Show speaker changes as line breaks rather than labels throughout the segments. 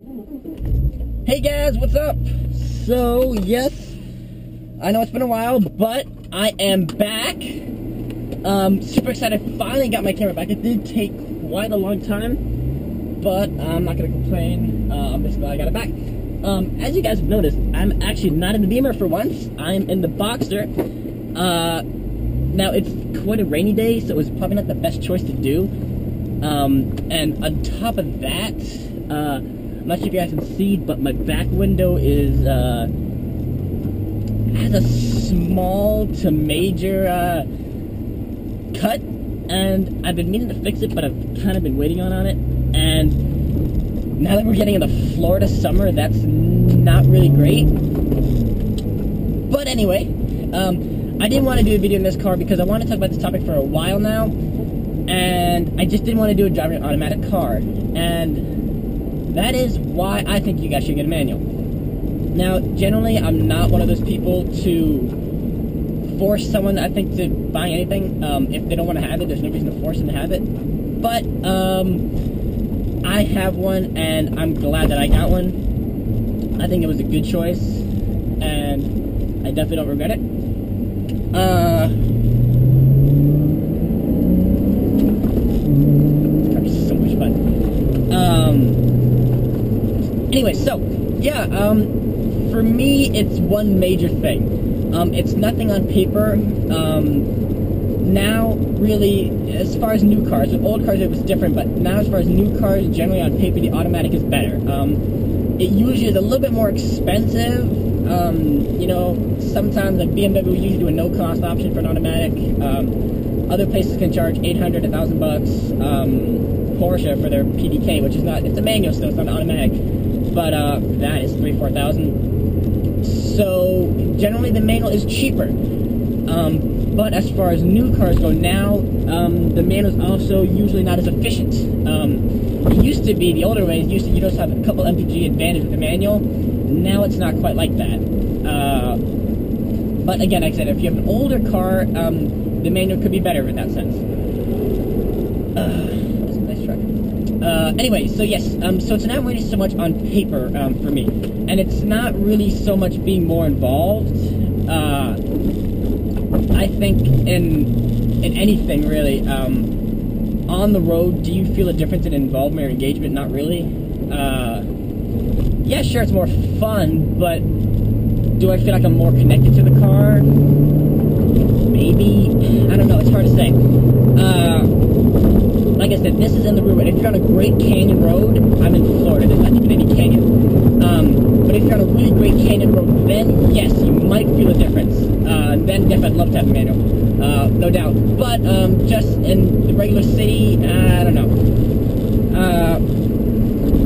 Hey guys, what's up? So, yes, I know it's been a while, but I am back. Super excited. Finally got my camera back. It did take quite a long time, but I'm not gonna complain. I'm just glad I got it back. As you guys have noticed, I'm actually not in the Beamer for once. I'm in the Boxster. Now it's quite a rainy day, so it was probably not the best choice to do. And on top of that, I'm not sure if you guys can see, but my back window is, has a small to major, cut, and I've been meaning to fix it, but I've kind of been waiting on it, and now that we're getting into Florida summer, that's not really great. But anyway, I didn't want to do a video in this car because I want to talk about this topic for a while now, and I just didn't want to do a driving an automatic car, and that is why I think you guys should get a manual. Now, generally, I'm not one of those people to force someone, I think, to buy anything. If they don't want to have it, there's no reason to force them to have it. But, I have one, and I'm glad that I got one. I think it was a good choice, and I definitely don't regret it. It's gonna be so much fun. Anyway, so, yeah, for me, it's one major thing. It's nothing on paper. Now, really, as far as new cars, with old cars it was different, but now as far as new cars, generally on paper, the automatic is better. It usually is a little bit more expensive. You know, sometimes like BMW will usually do a no-cost option for an automatic. Other places can charge $800, $1,000 bucks. Porsche for their PDK, which is not, it's a manual still, it's not an automatic. But that is $3,000–4,000. So generally the manual is cheaper. But as far as new cars go now, the manual is also usually not as efficient. It used to be, the older ways, you just have a couple MPG advantage with the manual. Now it's not quite like that. But again, like I said, if you have an older car, the manual could be better in that sense. That's a nice truck. Anyway, so yes, so it's not really so much on paper for me, and it's not really so much being more involved. I think in anything really, on the road, do you feel a difference in involvement or engagement? Not really. Yeah, sure, it's more fun, but do I feel like I'm more connected to the car? Maybe. I don't know, it's hard to say. Like I said, this is in the road. If you're on a Great Canyon road, I'm in Florida, there's not even any canyon. But if you're on a really Great Canyon road, then yes, you might feel a difference. Then definitely I'd love to have a manual, no doubt. But just in the regular city, I don't know.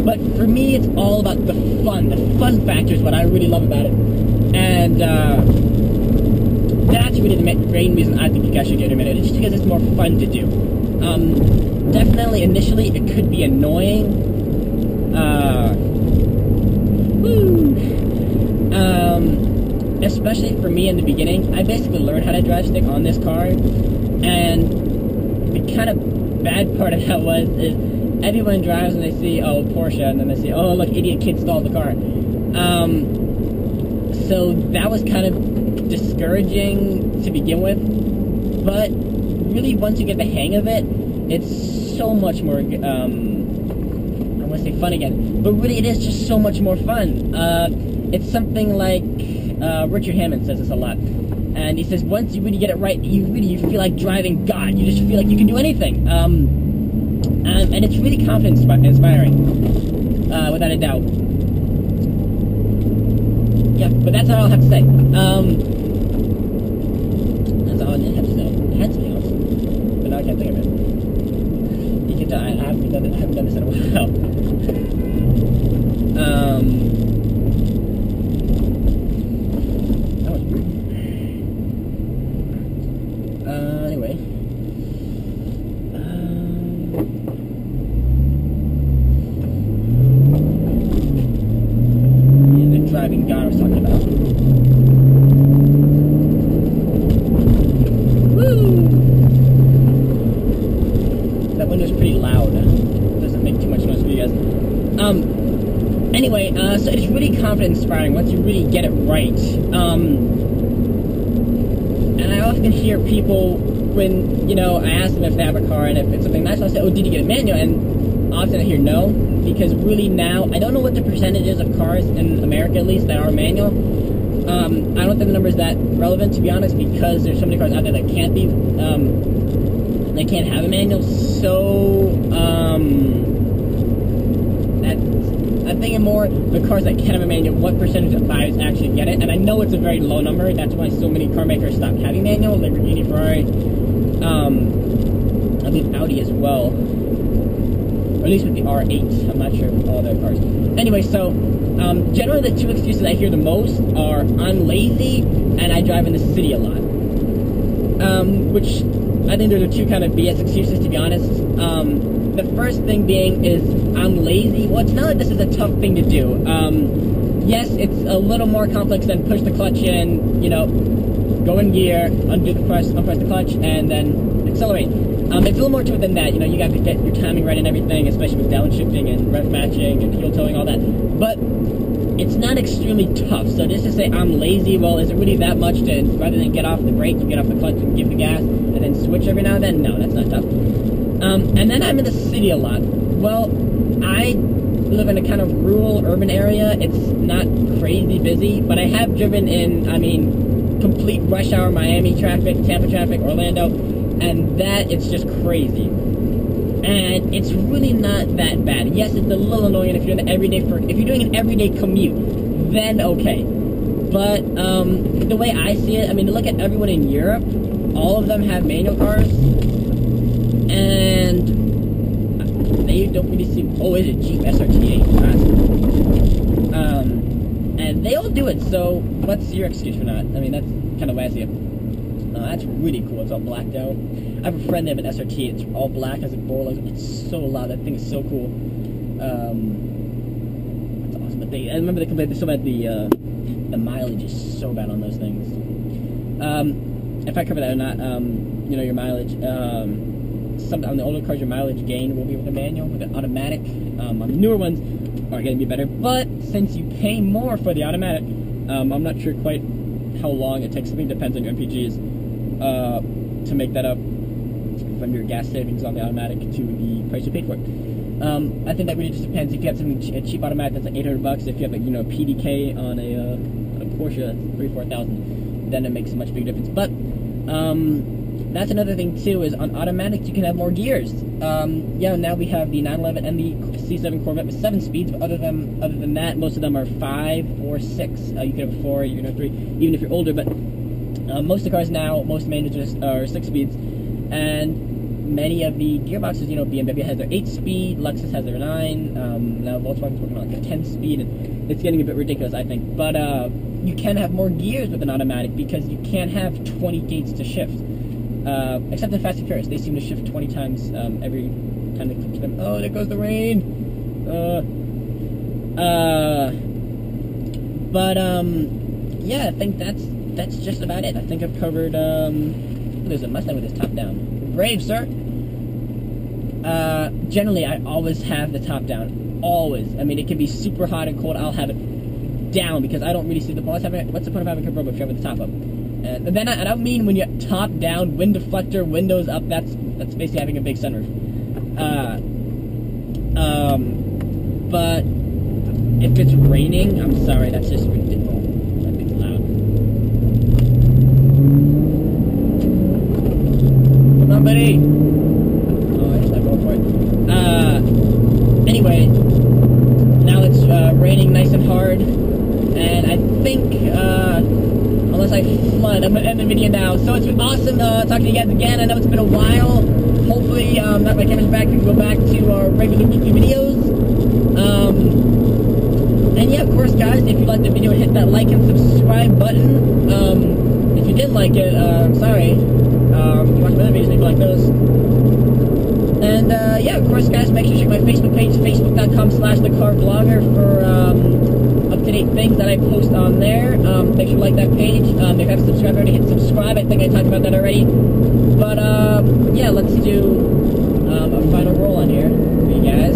But for me, it's all about the fun. The fun factor is what I really love about it. And that's really the main reason I think you guys should get a manual. It's just because it's more fun to do. Definitely, initially, it could be annoying. Especially for me in the beginning. I basically learned how to drive stick on this car, and the kind of bad part of that is everyone drives and they see, oh, Porsche, and then they see, oh, look, idiot kid stalled the car. So that was kind of discouraging to begin with, but really once you get the hang of it, it's so much more, I want to say fun again, but really it is just so much more fun. It's something like, Richard Hammond says this a lot, and he says once you really get it right, you feel like driving God. You just feel like you can do anything, and it's really confidence inspiring, without a doubt. Yeah, but that's all I'll have to say. That's all I have to say. I had something else, but now I can't think of it. You can tell I haven't done this in a while. Anyway. Yeah, the driving guy I was talking about. Woo! That window's pretty loud. It doesn't make too much noise for you guys. Anyway, so it's really confidence inspiring once you really get it right. And I often hear people when, you know, I ask them if they have a car and if it's something nice, I'll say, oh, did you get a manual? And often I hear no, because really now, I don't know what the percentage is of cars in America at least that are manual. I don't think the number is that relevant, to be honest, because there's so many cars out there that can't be, they can't have a manual, so, I'm thinking more the cars that can have a manual, what percentage of buyers actually get it, and I know it's a very low number. That's why so many car makers stopped having manual, Lamborghini, Ferrari, I believe Audi as well, or at least with the R8, I'm not sure with all their cars. Anyway, so, generally the two excuses I hear the most are, I'm lazy, and I drive in the city a lot, which, I think those are two kind of BS excuses, to be honest. The first thing being is, I'm lazy. Well, it's not like this is a tough thing to do. Yes, it's a little more complex than push the clutch in, you know, go in gear, undo the press, unpress the clutch, and then accelerate. It's a little more to it than that. You know, you got to get your timing right and everything, especially with downshifting and rev matching and heel towing, all that. But it's not extremely tough. So just to say I'm lazy, well, is it really that much to, rather than get off the brake, you get off the clutch and give the gas, and then switch every now and then? No, that's not tough. And then I'm in the city a lot. Well, I live in a kind of rural, urban area. It's not crazy busy, but I have driven in, I mean, complete rush hour Miami traffic, Tampa traffic, Orlando, and that, it's just crazy. And it's really not that bad. Yes, it's a little annoying if you're doing if you're doing an everyday commute, then okay. But, the way I see it, I mean, look at everyone in Europe, all of them have manual cars, and they don't really seem, oh, it's a Jeep SRT8, and they all do it, so what's your excuse for not? I mean, that's kind of the way I see it. That's really cool, it's all blacked out. I have a friend, they have an SRT, it's all black, has a bowl, it's so loud, that thing is so cool. That's awesome, but I remember they complained so bad, the mileage is so bad on those things. If I cover that or not, you know, your mileage, on the older cars, your mileage gain will be with a manual. With an automatic, on the newer ones, are going to be better. But since you pay more for the automatic, I'm not sure quite how long it takes. I think it depends on your MPGs to make that up from your gas savings on the automatic to the price you paid for it. I think that really just depends. If you have something a cheap automatic that's like $800, if you have like, you know, a PDK on a Porsche that's $3,000-4,000, then it makes a much bigger difference. But that's another thing too, is on automatics you can have more gears. Yeah, now we have the 911 and the C7 Corvette with 7 speeds, but other than that, most of them are 5 or 6. You could have 4, you can have 3, even if you're older, but most of the cars now, most manuals are 6 speeds, and many of the gearboxes, you know, BMW has their 8-speed, Lexus has their 9, now Volkswagen's working on like a 10-speed, and it's getting a bit ridiculous, I think, but you can have more gears with an automatic, because you can't have 20 gates to shift. Except in Fast and Furious, they seem to shift 20 times every time they clip to them. Oh, there goes the rain! Yeah, I think that's just about it. I think I've covered, there's a Mustang with his top down. Brave, sir! Generally, I always have the top down. Always. I mean, it can be super hot and cold, I'll have it down, because I don't really see the point. What's the point of having a convertible if you have the top up? And then I don't mean when you're top down, wind deflector, windows up, that's basically having a big sunroof. But if it's raining, I'm sorry, that's just ridiculous. That thing's loud. Come on, buddy! Oh, I just not going for it. Anyway, now it's raining nice and hard, and I think, unless I flood, I'm going to end the video now. So it's been awesome talking to you guys again. I know it's been a while. Hopefully, now that my camera's back, we can go back to our regular weekly videos. And yeah, of course, guys, if you liked the video, hit that like and subscribe button. If you didn't like it, I'm sorry. You watch my other videos, maybe like those. And yeah, of course, guys, make sure to check my Facebook page, facebook.com/TheCarVlogger for up-to-date things that I post on there. Make sure to like that page. If you haven't subscribed already, hit subscribe. I think I talked about that already. But yeah, let's do a final roll on here for you guys.